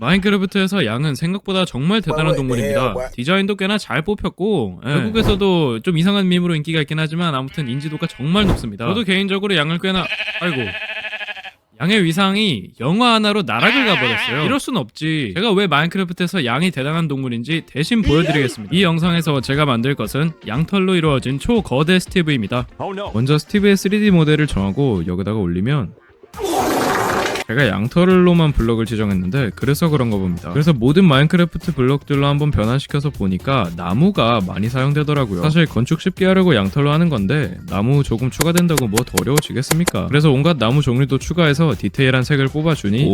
마인크래프트에서 양은 생각보다 정말 대단한 동물입니다. 디자인도 꽤나 잘 뽑혔고 외국에서도 좀 이상한 밈으로 인기가 있긴 하지만 아무튼 인지도가 정말 높습니다. 저도 개인적으로 양을 꽤나 양의 위상이 영화 하나로 나락을 가버렸어요. 이럴 순 없지. 제가 왜 마인크래프트에서 양이 대단한 동물인지 대신 보여드리겠습니다. 이 영상에서 제가 만들 것은 양털로 이루어진 초거대 스티브입니다. 먼저 스티브의 3D 모델을 정하고 여기다가 올리면 제가 양털로만 블럭을 지정했는데 그래서 그런가 봅니다. 그래서 모든 마인크래프트 블럭들로 한번 변환시켜서 보니까 나무가 많이 사용되더라고요. 사실 건축 쉽게 하려고 양털로 하는 건데 나무 조금 추가된다고 뭐 더 어려워지겠습니까? 그래서 온갖 나무 종류도 추가해서 디테일한 색을 뽑아주니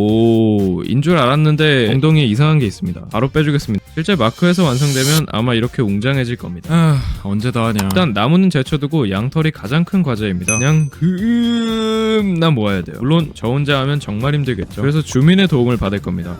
인 줄 알았는데 엉덩이에 이상한 게 있습니다. 바로 빼주겠습니다. 실제 마크에서 완성되면 아마 이렇게 웅장해질 겁니다. 언제 다 하냐. 일단 나무는 제쳐두고 양털이 가장 큰 과제입니다. 그냥 나 모아야 돼요. 물론 저 혼자 하면 정말 힘들겠죠. 그래서 주민의 도움을 받을 겁니다.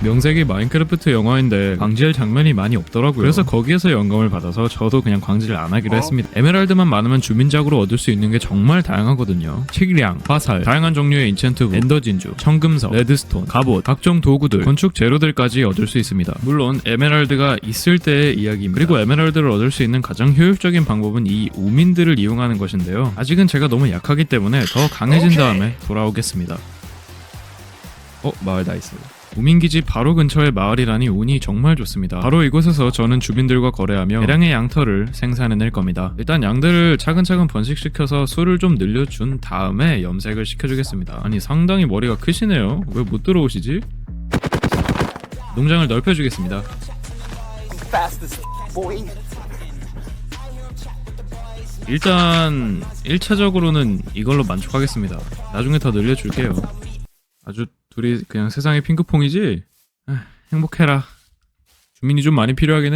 명색이 마인크래프트 영화인데 광질 장면이 많이 없더라고요. 그래서 거기에서 영감을 받아서 저도 그냥 광질을 안 하기로 했습니다. 에메랄드만 많으면 주민작으로 얻을 수 있는 게 정말 다양하거든요. 칡량, 화살, 다양한 종류의 인챈트, 엔더 진주, 청금석, 레드스톤, 갑옷, 각종 도구들, 건축 재료들까지 얻을 수 있습니다. 물론 에메랄드가 있을 때의 이야기입니다. 그리고 에메랄드를 얻을 수 있는 가장 효율적인 방법은 이 우민들을 이용하는 것인데요. 아직은 제가 너무 약하기 때문에 더 강해진 다음에 돌아오겠습니다. 마을 다 있어요. 우민기지 바로 근처의 마을이라니 운이 정말 좋습니다. 바로 이곳에서 저는 주민들과 거래하며 대량의 양털을 생산해낼 겁니다. 일단 양들을 차근차근 번식시켜서 수를 좀 늘려준 다음에 염색을 시켜주겠습니다. 아니 상당히 머리가 크시네요. 왜 못 들어오시지? 농장을 넓혀주겠습니다. 일단 1차적으로는 이걸로 만족하겠습니다. 나중에 더 늘려줄게요. 아주 둘이 그냥 세상의 핑크퐁이지? 행복해라. 주민이 좀 많이 필요하긴 해.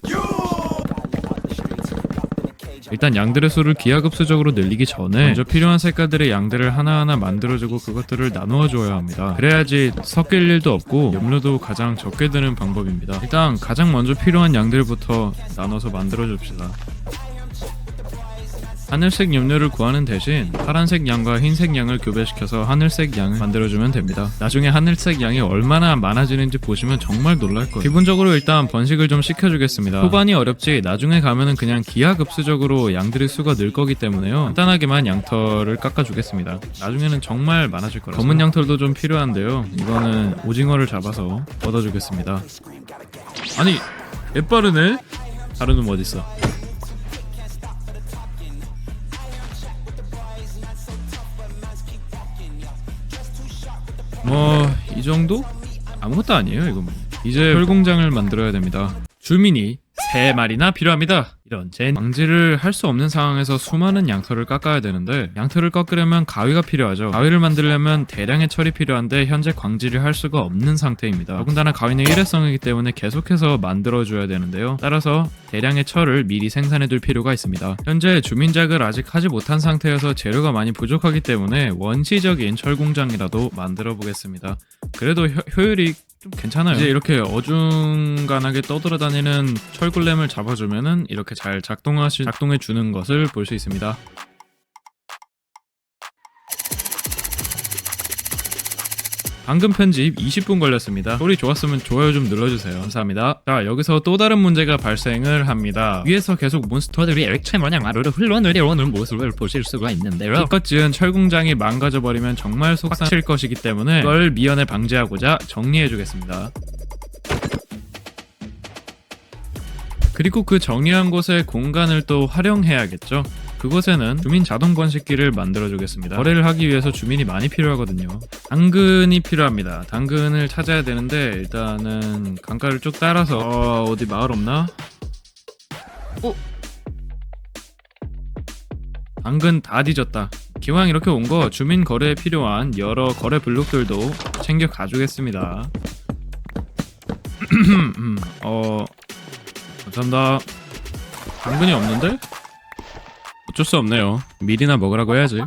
일단 양들의 수를 기하급수적으로 늘리기 전에 먼저 필요한 색깔들의 양들을 하나하나 만들어주고 그것들을 나누어 줘야 합니다. 그래야지 섞일 일도 없고 염료도 가장 적게 드는 방법입니다. 일단 가장 먼저 필요한 양들부터 나눠서 만들어 줍시다. 하늘색 염료를 구하는 대신 파란색 양과 흰색 양을 교배시켜서 하늘색 양을 만들어주면 됩니다. 나중에 하늘색 양이 얼마나 많아지는지 보시면 정말 놀랄 거예요. 기본적으로 일단 번식을 좀 시켜주겠습니다. 후반이 어렵지 나중에 가면은 그냥 기하급수적으로 양들의 수가 늘 거기 때문에요. 간단하게만 양털을 깎아주겠습니다. 나중에는 정말 많아질 거라서. 검은 양털도 좀 필요한데요. 이거는 오징어를 잡아서 얻어주겠습니다. 아니 개빠르네? 다른 놈 어딨어? 이 정도? 아무것도 아니에요 이건. 이제 철공장을 만들어야 됩니다. 주민이 3마리나 필요합니다. 이런 광질을 할 수 없는 상황에서 수많은 양털을 깎아야 되는데 양털을 깎으려면 가위가 필요하죠. 가위를 만들려면 대량의 철이 필요한데 현재 광질을 할 수가 없는 상태입니다. 더군다나 가위는 일회성이기 때문에 계속해서 만들어줘야 되는데요. 따라서 대량의 철을 미리 생산해둘 필요가 있습니다. 현재 주민작을 아직 하지 못한 상태여서 재료가 많이 부족하기 때문에 원시적인 철공장이라도 만들어 보겠습니다. 그래도 효율이 좀 괜찮아요. 이제 이렇게 어중간하게 떠돌아다니는 철골렘을 잡아주면은 이렇게 잘 작동해 주는 것을 볼 수 있습니다. 방금 편집 20분 걸렸습니다. 소리 좋았으면 좋아요 좀 눌러주세요. 감사합니다. 자, 여기서 또 다른 문제가 발생을 합니다. 위에서 계속 몬스터들이 액체 마냥 아래로 흘러내려오는 모습을 보실 수가 있는데요. 기껏 지은 철공장이 망가져버리면 정말 속상칠 것이기 때문에 그걸 미연에 방지하고자 정리해주겠습니다. 그리고 그 정리한 곳의 공간을 또 활용해야겠죠. 그곳에는 주민 자동 번식기를 만들어주겠습니다. 거래를 하기 위해서 주민이 많이 필요하거든요. 당근이 필요합니다. 당근을 찾아야 되는데 일단은 강가를 쭉 따라서 어디 마을 없나? 당근 다 뒤졌다. 기왕 이렇게 온 거 주민 거래에 필요한 여러 거래 블록들도 챙겨 가주겠습니다. 감사합니다. 당근이 없는데? 어쩔 수 없네요. 밀이나 먹으라고 해야지.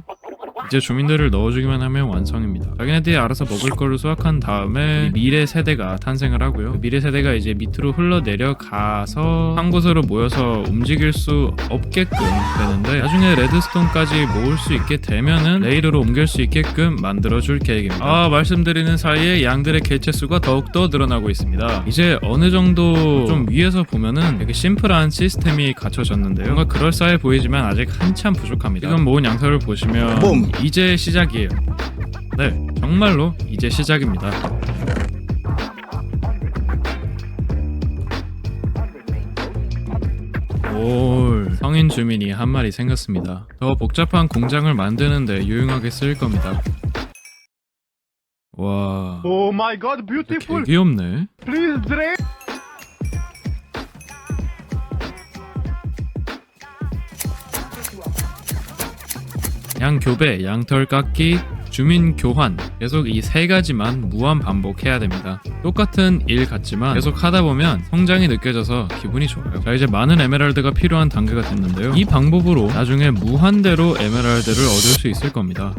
이제 주민들을 넣어주기만 하면 완성입니다. 자기네들이 알아서 먹을 거를 수확한 다음에 미래 세대가 탄생을 하고요. 그 미래 세대가 이제 밑으로 흘러내려가서 한 곳으로 모여서 움직일 수 없게끔 되는데, 나중에 레드스톤까지 모을 수 있게 되면은 레일로 옮길 수 있게끔 만들어줄 계획입니다. 말씀드리는 사이에 양들의 개체수가 더욱더 늘어나고 있습니다. 이제 어느 정도 좀 위에서 보면은 되게 심플한 시스템이 갖춰졌는데요. 뭔가 그럴싸해 보이지만 아직 한참 부족합니다. 지금 모은 양털을 보시면 이제 시작이에요. 네, 정말로 이제 시작입니다. 성인 주민이 한 마리 생겼습니다. 더 복잡한 공장을 만드는데 유용하게 쓰일 겁니다. 와, Oh my god, beautiful! 되게 귀엽네. Please drain! 양 교배, 양털 깎기, 주민 교환, 계속 이 세 가지만 무한 반복해야 됩니다. 똑같은 일 같지만 계속 하다 보면 성장이 느껴져서 기분이 좋아요. 자, 이제 많은 에메랄드가 필요한 단계가 됐는데요. 이 방법으로 나중에 무한대로 에메랄드를 얻을 수 있을 겁니다.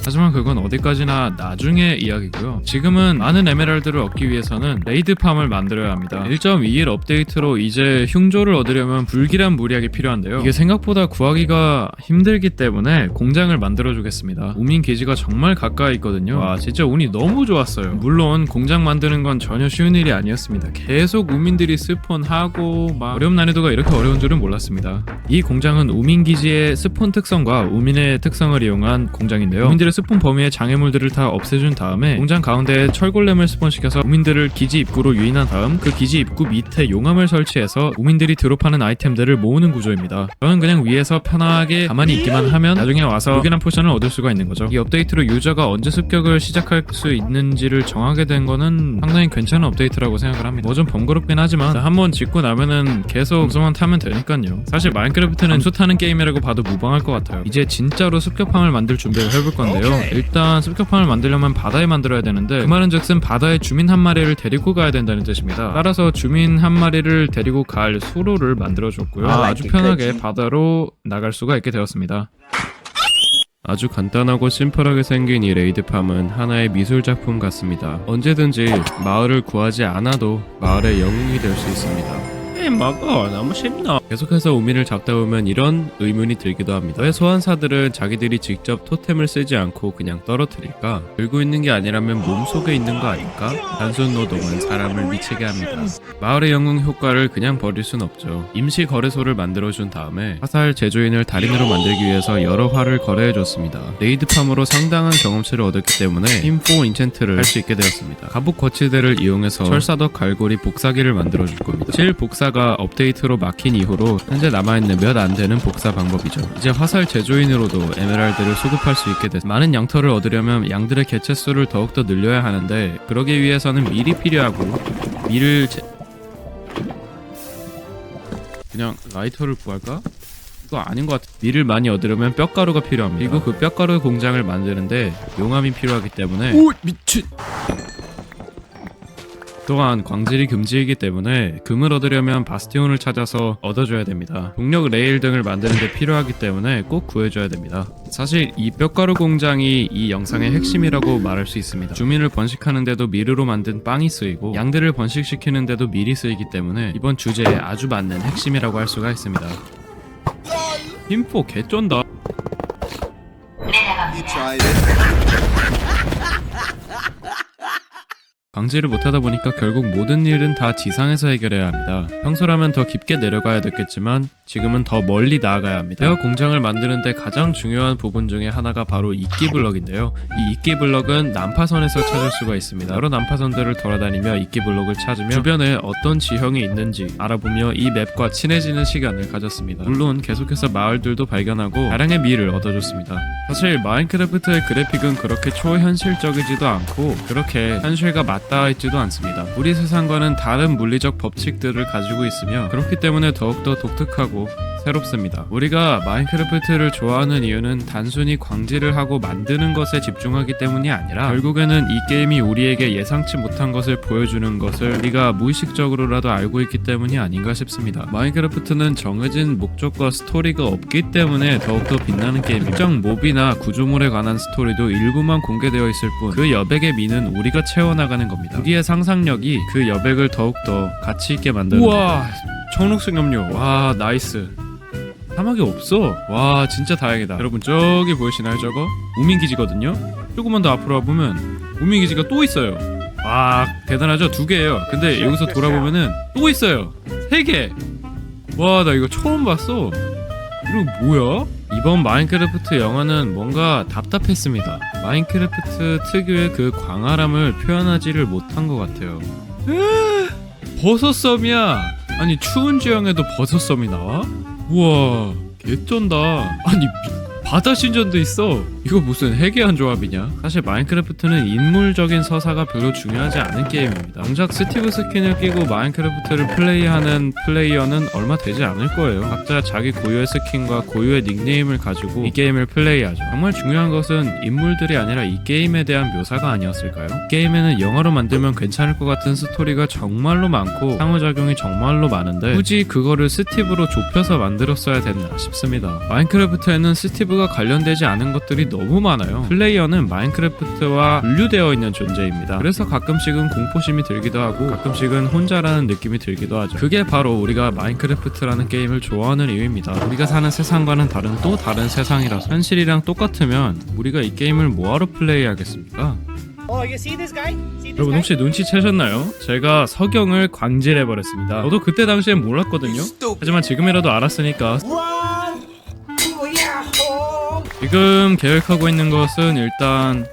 하지만 그건 어디까지나 나중의 이야기고요. 지금은 많은 에메랄드를 얻기 위해서는 레이드팜을 만들어야 합니다. 1.21 업데이트로 이제 흉조를 얻으려면 불길한 무리약이 필요한데요. 이게 생각보다 구하기가 힘들기 때문에 공장을 만들어주겠습니다. 우민 기지가 정말 가까이 있거든요. 와, 진짜 운이 너무 좋았어요. 물론 공장 만드는 건 전혀 쉬운 일이 아니었습니다. 계속 우민들이 스폰하고 막 어려움 난이도가 이렇게 어려운 줄은 몰랐습니다. 이 공장은 우민 기지의 스폰 특성과 우민의 특성을 이용한 공장인데요. 우민들의 스폰 범위의 장애물들을 다 없애준 다음에 공장 가운데에 철골렘을 스폰시켜서 우민들을 기지 입구로 유인한 다음 그 기지 입구 밑에 용암을 설치해서 우민들이 드롭하는 아이템들을 모으는 구조입니다. 저는 그냥 위에서 편하게 가만히 있기만 하면 나중에 와서 요긴한 포션을 얻을 수가 있는 거죠. 이 업데이트로 유저가 언제 습격을 시작할 수 있는지를 정하게 된 거는 상당히 괜찮은 업데이트라고 생각을 합니다. 뭐 좀 번거롭긴 하지만 한번 짓고 나면은 계속 점수만 타면 되니까요. 사실 마인크래프트는 점수 타는 게임이라고 봐도 무방할 것 같아요. 이제 진짜로 습격함을 만들 준비를 해볼 건데요. 일단 습격함을 만들려면 바다에 만들어야 되는데, 그 말은 즉슨 바다에 주민 한 마리를 데리고 가야 된다는 뜻입니다. 따라서 주민 한 마리를 데리고 갈 수로를 만들어줬고요. 아주 편하게 바다로 나갈 수가 있게 되었습니다. 아주 간단하고 심플하게 생긴 이 레이드팜은 하나의 미술작품 같습니다. 언제든지 마을을 구하지 않아도 마을의 영웅이 될 수 있습니다. 먹어, 너무 쉽나? 계속해서 우민을 잡다 보면 이런 의문이 들기도 합니다. 왜 소환사들은 자기들이 직접 토템을 쓰지 않고 그냥 떨어뜨릴까? 들고 있는 게 아니라면 몸속에 있는 거 아닐까? 단순 노동은 사람을 미치게 합니다. 마을의 영웅 효과를 그냥 버릴 순 없죠. 임시 거래소를 만들어준 다음에 화살 제조인을 달인으로 만들기 위해서 여러 활을 거래해줬습니다. 레이드팜으로 상당한 경험치를 얻었기 때문에 힘4 인챈트를 할 수 있게 되었습니다. 갑옷 거치대를 이용해서 철사덕 갈고리 복사기를 만들어줄 겁니다. 실 복사가 업데이트로 막힌 이후로 현재 남아있는 몇 안되는 복사 방법이죠. 이제 화살 제조인으로도 에메랄드를 수급할 수 있게 됐습니다. 많은 양털을 얻으려면 양들의 개체수를 더욱더 늘려야 하는데, 그러기 위해서는 밀이 필요하고, 밀을 그냥 라이터를 구할까? 이거 아닌 것 같아. 밀을 많이 얻으려면 뼈가루가 필요합니다. 그리고 그 뼈가루 공장을 만드는데 용암이 필요하기 때문에 오 미친! 또한 광질이 금지이기 때문에 금을 얻으려면 바스티온을 찾아서 얻어줘야 됩니다. 동력 레일 등을 만드는 데 필요하기 때문에 꼭 구해줘야 됩니다. 사실 이 뼈가루 공장이 이 영상의 핵심이라고 말할 수 있습니다. 주민을 번식하는데도 밀으로 만든 빵이 쓰이고 양들을 번식시키는데도 밀이 쓰이기 때문에 이번 주제에 아주 맞는 핵심이라고 할 수가 있습니다. 힘4 개쩐다. 광질을 못하다 보니까 결국 모든 일은 다 지상에서 해결해야 합니다. 평소라면 더 깊게 내려가야 됐겠지만 지금은 더 멀리 나아가야 합니다. 뼈 공장을 만드는데 가장 중요한 부분 중에 하나가 바로 이끼 블럭인데요. 이 이끼 블럭은 난파선에서 찾을 수가 있습니다. 여러 난파선들을 돌아다니며 이끼 블럭을 찾으며 주변에 어떤 지형이 있는지 알아보며 이 맵과 친해지는 시간을 가졌습니다. 물론 계속해서 마을들도 발견하고 다량의 밀을 얻어줬습니다. 사실 마인크래프트의 그래픽은 그렇게 초현실적이지도 않고 그렇게 현실과 맞닿아 있지도 않습니다. 우리 세상과는 다른 물리적 법칙들을 가지고 있으며 그렇기 때문에 더욱더 독특하고 새롭습니다. 우리가 마인크래프트를 좋아하는 이유는 단순히 광질을 하고 만드는 것에 집중하기 때문이 아니라 결국에는 이 게임이 우리에게 예상치 못한 것을 보여주는 것을 우리가 무의식적으로라도 알고 있기 때문이 아닌가 싶습니다. 마인크래프트는 정해진 목적과 스토리가 없기 때문에 더욱더 빛나는 게임입니다. 특정 몹이나 구조물에 관한 스토리도 일부만 공개되어 있을 뿐 그 여백의 미는 우리가 채워나가는 겁니다. 우리의 상상력이 그 여백을 더욱더 가치 있게 만드는 우와 청록색 염료 와 나이스. 사막이 없어. 와 진짜 다행이다. 여러분 저기 보이시나요 저거? 우민기지거든요. 조금만 더 앞으로 와보면 우민기지가 또 있어요. 와 대단하죠? 2개예요. 근데 여기서 돌아보면은 또 있어요. 3개. 와 나 이거 처음 봤어. 이거 뭐야? 이번 마인크래프트 영화는 뭔가 답답했습니다. 마인크래프트 특유의 그 광활함을 표현하지를 못한 것 같아요. 버섯섬이야. 아니 추운 지형에도 버섯섬이 나와? 우와 개쩐다. 아니 바다 신전도 있어. 이거 무슨 해괴한 조합이냐? 사실 마인크래프트는 인물적인 서사가 별로 중요하지 않은 게임입니다. 정작 스티브 스킨을 끼고 마인크래프트를 플레이하는 플레이어는 얼마 되지 않을 거예요. 각자 자기 고유의 스킨과 고유의 닉네임을 가지고 이 게임을 플레이하죠. 정말 중요한 것은 인물들이 아니라 이 게임에 대한 묘사가 아니었을까요? 이 게임에는 영화로 만들면 괜찮을 것 같은 스토리가 정말로 많고 상호작용이 정말로 많은데 굳이 그거를 스티브로 좁혀서 만들었어야 됐나 싶습니다. 마인크래프트에는 스티브가 관련되지 않은 것들이 너무 많아요. 플레이어는 마인크래프트와 분류되어 있는 존재입니다. 그래서 가끔씩은 공포심이 들기도 하고 가끔씩은 혼자라는 느낌이 들기도 하죠. 그게 바로 우리가 마인크래프트라는 게임을 좋아하는 이유입니다. 우리가 사는 세상과는 다른 또 다른 세상이라서 현실이랑 똑같으면 우리가 이 게임을 뭐하러 플레이하겠습니까? 여러분 혹시 눈치채셨나요? 제가 석영을 광질해버렸습니다. 저도 그때 당시엔 몰랐거든요. 하지만 지금이라도 알았으니까 지금 계획하고 있는 것은 일단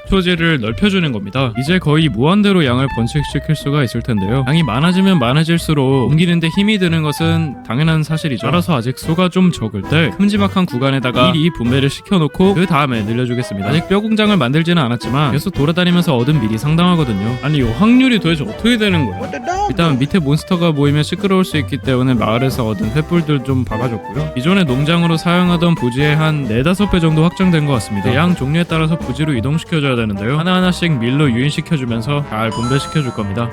표지를 넓혀주는 겁니다. 이제 거의 무한대로 양을 번식시킬 수가 있을 텐데요. 양이 많아지면 많아질수록 옮기는데 힘이 드는 것은 당연한 사실이죠. 따라서 아직 수가 좀 적을 때 큼지막한 구간에다가 미리 분배를 시켜놓고 그 다음에 늘려주겠습니다. 아직 뼈 공장을 만들지는 않았지만 계속 돌아다니면서 얻은 밀이 상당하거든요. 아니 이 확률이 도대체 어떻게 되는 거야? 일단 밑에 몬스터가 모이면 시끄러울 수 있기 때문에 마을에서 얻은 횃불들 좀 박아줬고요. 기존의 농장으로 사용하던 부지의 한 4-5배 정도 확장된 것 같습니다. 양 종류에 따라서 부지로 이동시켜줘야 되는데요. 하나하나씩 밀로 유인시켜주면서 잘 분배시켜줄 겁니다.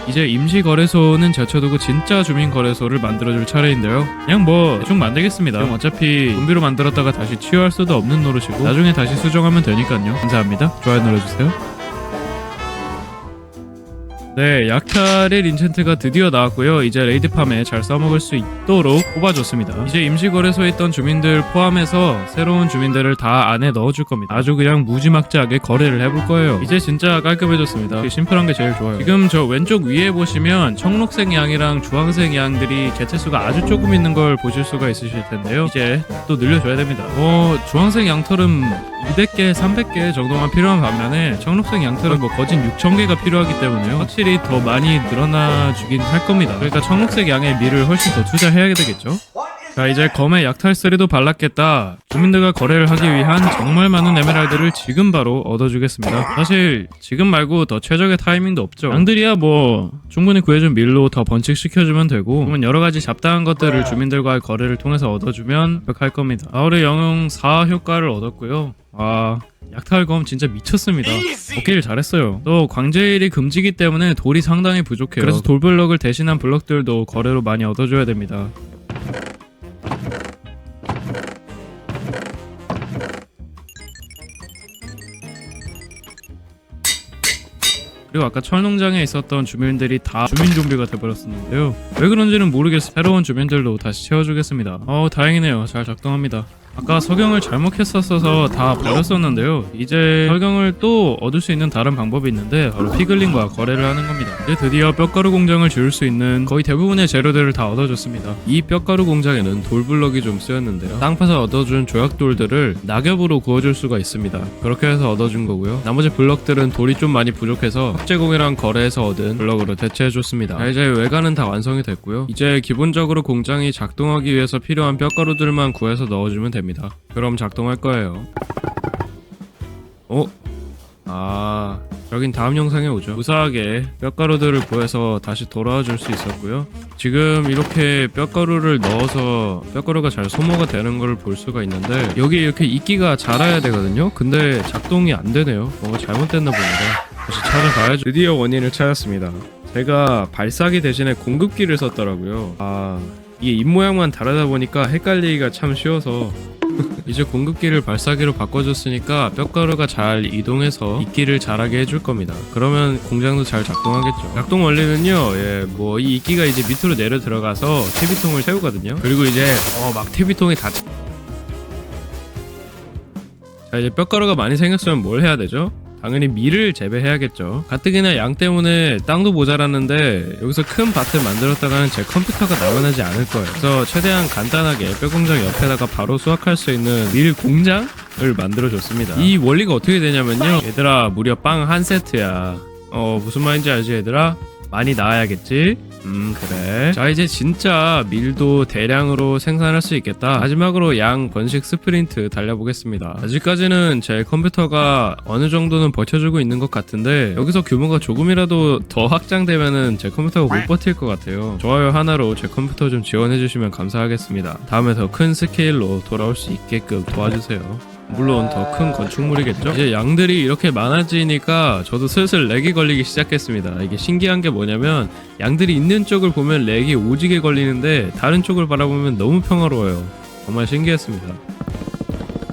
이제 임시거래소는 제쳐두고 진짜 주민거래소를 만들어줄 차례인데요. 그냥 뭐 대충 만들겠습니다. 그럼 어차피 좀비로 만들었다가 다시 치유할 수도 없는 노릇이고 나중에 다시 수정하면 되니까요. 감사합니다. 좋아요 눌러주세요. 네, 약탈의 인챈트가 드디어 나왔고요. 이제 레이드팜에 잘 써먹을 수 있도록 뽑아줬습니다. 이제 임시거래소에 있던 주민들 포함해서 새로운 주민들을 다 안에 넣어줄 겁니다. 아주 그냥 무지막지하게 거래를 해볼 거예요. 이제 진짜 깔끔해졌습니다. 심플한 게 제일 좋아요. 지금 저 왼쪽 위에 보시면 청록색 양이랑 주황색 양들이 개체수가 아주 조금 있는 걸 보실 수가 있으실 텐데요. 이제 또 늘려줘야 됩니다. 주황색 양털은 200개, 300개 정도만 필요한 반면에 청록색 양털은 뭐 거진 6,000개가 필요하기 때문에요. 확실히 더 많이 늘어나 주긴 할 겁니다. 그러니까 청록색 양의 밀을 훨씬 더 투자해야 되겠죠. 자 이제 검에 약탈쓰리도 발랐겠다. 주민들과 거래를 하기 위한 정말 많은 에메랄드를 지금 바로 얻어주겠습니다. 사실 지금 말고 더 최적의 타이밍도 없죠. 양들이야 뭐 충분히 구해준 밀로 더 번식시켜주면 되고 그러면 여러가지 잡다한 것들을 주민들과의 거래를 통해서 얻어주면 완벽할 겁니다. 마을의 영웅 4 효과를 얻었고요. 와 약탈검 진짜 미쳤습니다. 먹기를 잘했어요. 또 광제일이 금지기 때문에 돌이 상당히 부족해요. 그래서 돌블럭을 대신한 블럭들도 거래로 많이 얻어줘야 됩니다. 그리고 아까 철농장에 있었던 주민들이 다 주민 좀비가 돼버렸었는데요. 왜 그런지는 모르겠어요. 새로운 주민들도 다시 채워주겠습니다. 다행이네요. 잘 작동합니다. 아까 석영을 잘못 했었어서 다 버렸었는데요. 이제 석영을 또 얻을 수 있는 다른 방법이 있는데 바로 피글린과 거래를 하는 겁니다. 이제 드디어 뼈가루 공장을 지을 수 있는 거의 대부분의 재료들을 다 얻어줬습니다. 이 뼈가루 공장에는 돌블럭이 좀 쓰였는데요. 땅 파서 얻어준 조약돌들을 낙엽으로 구워줄 수가 있습니다. 그렇게 해서 얻어준 거고요. 나머지 블럭들은 돌이 좀 많이 부족해서 흑제공이랑 거래해서 얻은 블럭으로 대체해줬습니다. 자, 이제 외관은 다 완성이 됐고요. 이제 기본적으로 공장이 작동하기 위해서 필요한 뼈가루들만 구해서 넣어주면 됩니다. 그럼 작동할 거예요. 저긴 다음 영상에 오죠. 무사하게 뼈가루들을 보여서 다시 돌아와 줄 수 있었고요. 지금 이렇게 뼈가루를 넣어서 뼈가루가 잘 소모가 되는 걸 볼 수가 있는데 여기 이렇게 이끼가 자라야 되거든요. 근데 작동이 안 되네요. 뭔가 잘못됐나 봅니다. 다시 찾아가야죠. 드디어 원인을 찾았습니다. 제가 발사기 대신에 공급기를 썼더라고요. 이게 입모양만 다르다 보니까 헷갈리기가 참 쉬워서 이제 공급기를 발사기로 바꿔줬으니까 뼈가루가 잘 이동해서 이끼를 자라게 해줄 겁니다. 그러면 공장도 잘 작동하겠죠. 작동 원리는요, 이 이끼가 이제 밑으로 내려 들어가서 퇴비통을 채우거든요. 그리고 이제 막 퇴비통이 다 자, 이제 뼈가루가 많이 생겼으면 뭘 해야 되죠? 당연히 밀을 재배해야겠죠. 가뜩이나 양 때문에 땅도 모자랐는데 여기서 큰 밭을 만들었다가는 제 컴퓨터가 남아나지 않을 거예요. 그래서 최대한 간단하게 뼈공장 옆에다가 바로 수확할 수 있는 밀 공장을 만들어줬습니다. 이 원리가 어떻게 되냐면요, 얘들아 무려 빵 한 세트야. 무슨 말인지 알지 얘들아? 많이 나와야겠지? 그래. 자, 이제 진짜 밀도 대량으로 생산할 수 있겠다. 마지막으로 양 번식 스프린트 달려보겠습니다. 아직까지는 제 컴퓨터가 어느 정도는 버텨주고 있는 것 같은데 여기서 규모가 조금이라도 더 확장되면은 제 컴퓨터가 못 버틸 것 같아요. 좋아요 하나로 제 컴퓨터 좀 지원해주시면 감사하겠습니다. 다음에 더 큰 스케일로 돌아올 수 있게끔 도와주세요. 물론 더 큰 건축물이겠죠? 이제 양들이 이렇게 많아지니까 저도 슬슬 렉이 걸리기 시작했습니다. 이게 신기한 게 뭐냐면 양들이 있는 쪽을 보면 렉이 오지게 걸리는데 다른 쪽을 바라보면 너무 평화로워요. 정말 신기했습니다.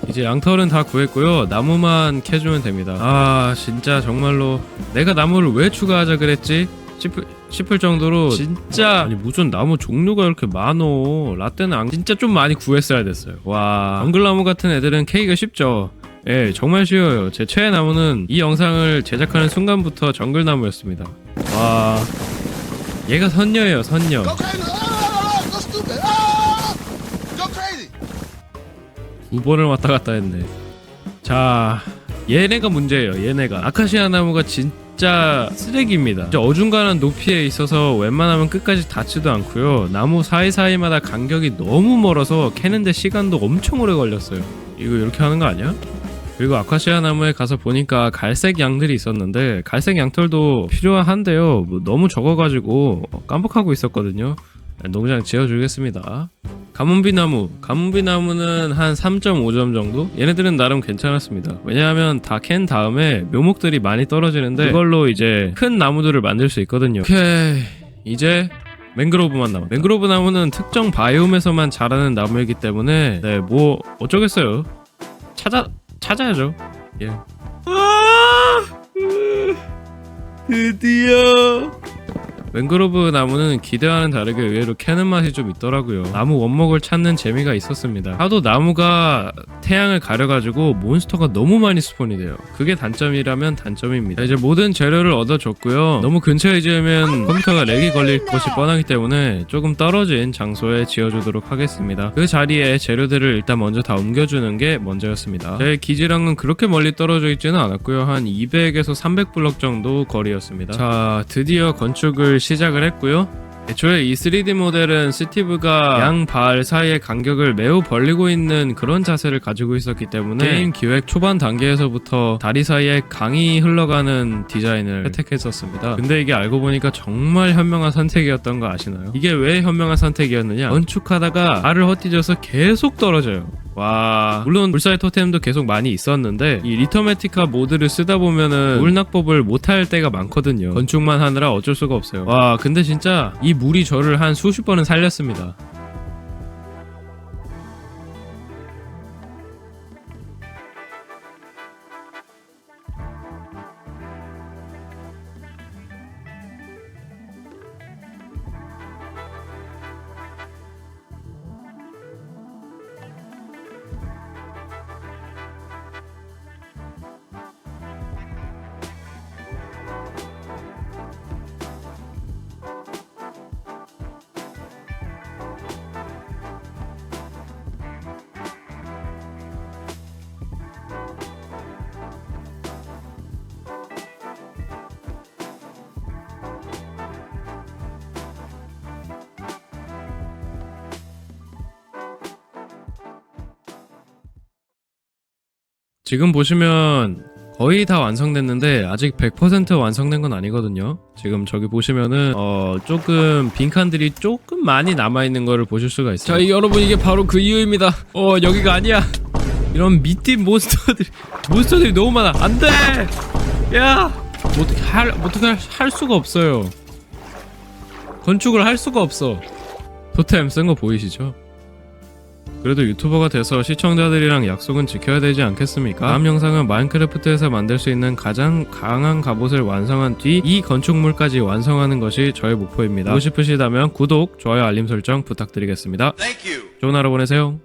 이제 양털은 다 구했고요. 나무만 캐주면 됩니다. 진짜 정말로 내가 나무를 왜 추가하자 그랬지? 싶을 정도로 진짜 무슨 나무 종류가 이렇게 많어. 라떼는 진짜 좀 많이 구했어야 됐어요. 와, 정글나무 같은 애들은 캐기가 쉽죠. 예, 정말 쉬워요. 제 최애 나무는 이 영상을 제작하는 순간부터 정글나무였습니다. 와, 얘가 선녀예요, 선녀. 두 번을 왔다 갔다 했네. 자, 얘네가 문제예요. 얘네가 아카시아 나무가 진짜 쓰레기입니다. 진짜 어중간한 높이에 있어서 웬만하면 끝까지 닿지도 않고요. 나무 사이사이마다 간격이 너무 멀어서 캐는데 시간도 엄청 오래 걸렸어요. 이거 이렇게 하는 거 아니야? 그리고 아카시아 나무에 가서 보니까 갈색 양들이 있었는데 갈색 양털도 필요한데요. 너무 적어가지고 깜빡하고 있었거든요. 농장 지어주겠습니다. 가문비나무. 가문비나무는 한 3.5점 정도? 얘네들은 나름 괜찮았습니다. 왜냐하면 다 캔 다음에 묘목들이 많이 떨어지는데 그걸로 이제 큰 나무들을 만들 수 있거든요. 오케이, 이제 맹그로브만 남았다. 맹그로브 나무는 특정 바이옴에서만 자라는 나무이기 때문에 뭐 어쩌겠어요. 찾아야죠. 예. 드디어 맹그로브 나무는 기대와는 다르게 의외로 캐는 맛이 좀 있더라고요. 나무 원목을 찾는 재미가 있었습니다. 하도 나무가 태양을 가려가지고 몬스터가 너무 많이 스폰이 돼요. 그게 단점이라면 단점입니다. 이제 모든 재료를 얻어줬고요. 너무 근처에 지으면 컴퓨터가 렉이 걸릴 것이 뻔하기 때문에 조금 떨어진 장소에 지어주도록 하겠습니다. 그 자리에 재료들을 일단 먼저 다 옮겨주는 게 먼저였습니다. 제 기지랑은 그렇게 멀리 떨어져 있지는 않았고요. 한 200에서 300블럭 정도 거리였습니다. 자, 드디어 건축을 시작을 했고요. 애초에 이 3D 모델은 스티브가 양 발 사이의 간격을 매우 벌리고 있는 그런 자세를 가지고 있었기 때문에 게임 기획 초반 단계에서부터 다리 사이에 강이 흘러가는 디자인을 채택했었습니다. 근데 이게 알고 보니까 정말 현명한 선택이었던 거 아시나요? 이게 왜 현명한 선택이었느냐? 건축하다가 발을 헛디뎌서 계속 떨어져요. 와, 물론 불사의 토템도 계속 많이 있었는데 이 리터메티카 모드를 쓰다 보면은 물낙법을 못할 때가 많거든요. 건축만 하느라 어쩔 수가 없어요. 와, 근데 진짜 이 물이 저를 한 수십 번은 살렸습니다. 지금 보시면 거의 다 완성됐는데 아직 100% 완성된 건 아니거든요. 지금 저기 보시면은 조금 빈칸들이 조금 많이 남아있는 거를 보실 수가 있어요. 자, 여러분, 이게 바로 그 이유입니다. 여기가 아니야. 이런 밑뒷 몬스터들이 너무 많아. 안돼. 야, 어떻게 할 수가 없어요. 건축을 할 수가 없어. 토템 쓴 거 보이시죠? 그래도 유튜버가 돼서 시청자들이랑 약속은 지켜야 되지 않겠습니까? 다음 영상은 마인크래프트에서 만들 수 있는 가장 강한 갑옷을 완성한 뒤 이 건축물까지 완성하는 것이 저의 목표입니다. 보고 싶으시다면 구독, 좋아요, 알림 설정 부탁드리겠습니다. 좋은 하루 보내세요.